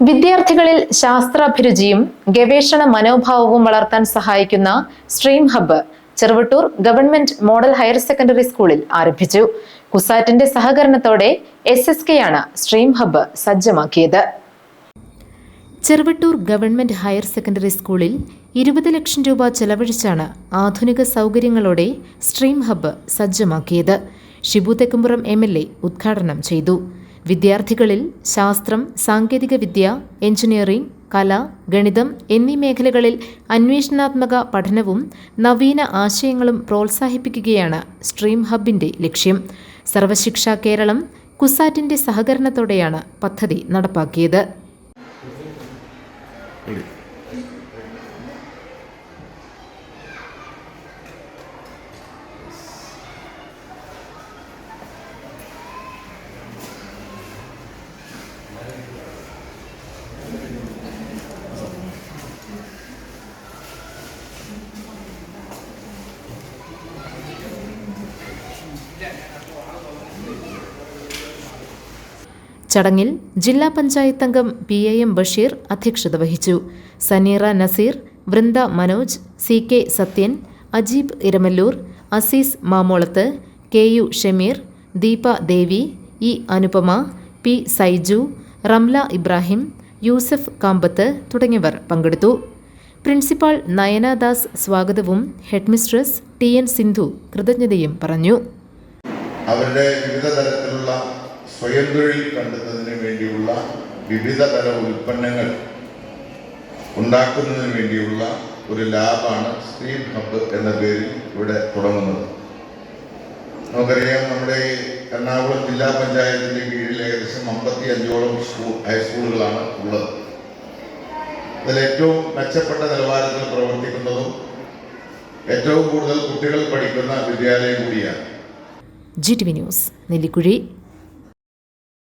വിദ്യാർത്ഥികളിൽ ശാസ്ത്രാഭിരുചിയും ഗവേഷണ മനോഭാവവും വളർത്താൻ സഹായിക്കുന്ന stream hub Cheruvattoor government model higher secondary സ്കൂളിൽ ആരംഭിച്ചു. കുസാറ്റിന്റെ സഹകരണത്തോടെ SSK ആണ് സ്ട്രീം ഹബ്ബ് സജ്ജമാക്കിയത്. ചെറുവട്ടൂർ ഗവൺമെന്റ് ഹയർ സെക്കൻഡറി സ്കൂളിൽ 20 ലക്ഷം രൂപ ചെലവഴിച്ചാണ് ആധുനിക സൗകര്യങ്ങളോടെ സ്ട്രീം ഹബ്ബ് സജ്ജമാക്കിയത്. ഷിബു തെക്കുംപുറം MLA ഉദ്ഘാടനം ചെയ്തു. വിദ്യാർത്ഥികളിൽ ശാസ്ത്രം, സാങ്കേതികവിദ്യ, എഞ്ചിനീയറിംഗ്, കല, ഗണിതം എന്നീ മേഖലകളിൽ അന്വേഷണാത്മക പഠനവും നവീന ആശയങ്ങളും പ്രോത്സാഹിപ്പിക്കുകയാണ് സ്ട്രീം ഹബ്ബിന്റെ ലക്ഷ്യം. സർവശിക്ഷ കേരളം കുസാറ്റിന്റെ സഹകരണത്തോടെയാണ് പദ്ധതി നടപ്പാക്കിയത്. ചടങ്ങിൽ ജില്ലാ പഞ്ചായത്ത് അംഗം PIM ബഷീർ അധ്യക്ഷത വഹിച്ചു. സനീറ നസീർ, വൃന്ദ മനോജ്, CK സത്യൻ, അജീബ് ഇരമല്ലൂർ, അസീസ് മാമോളത്ത്, KU ഷമീർ, ദീപ ദേവി, E അനുപമ, P സൈജു, റംല ഇബ്രാഹിം, യൂസഫ് കാമ്പത്ത് തുടങ്ങിയവർ പങ്കെടുത്തു. പ്രിൻസിപ്പാൾ നയനാദാസ് സ്വാഗതവും ഹെഡ്മിസ്ട്രസ് TN സിന്ധു കൃതജ്ഞതയും പറഞ്ഞു. അവരുടെ വിവിധ തരത്തിലുള്ള സ്വയം തൊഴിൽ കണ്ടെത്തുന്നതിന് വേണ്ടിയുള്ള വിവിധ തര ഉൽപ്പന്നങ്ങൾ ഉണ്ടാക്കുന്നതിന് വേണ്ടിയുള്ള ഒരു ലാബാണ് സ്ട്രീം ഹബ്ബ് എന്ന പേരിൽ ഇവിടെ തുടങ്ങുന്നത്. നമുക്കറിയാം, നമ്മുടെ എറണാകുളം ജില്ലാ പഞ്ചായത്തിൻ്റെ കീഴിൽ ഏകദേശം 55ഓളം ഹൈസ്കൂളുകളാണ് ഉള്ളത്. അതിലേറ്റവും മെച്ചപ്പെട്ട നിലവാരത്തിൽ പ്രവർത്തിക്കുന്നതും ഏറ്റവും കൂടുതൽ കുട്ടികൾ പഠിക്കുന്ന വിദ്യാലയം കൂടിയാണ്. GTV news, Nellikuzhi.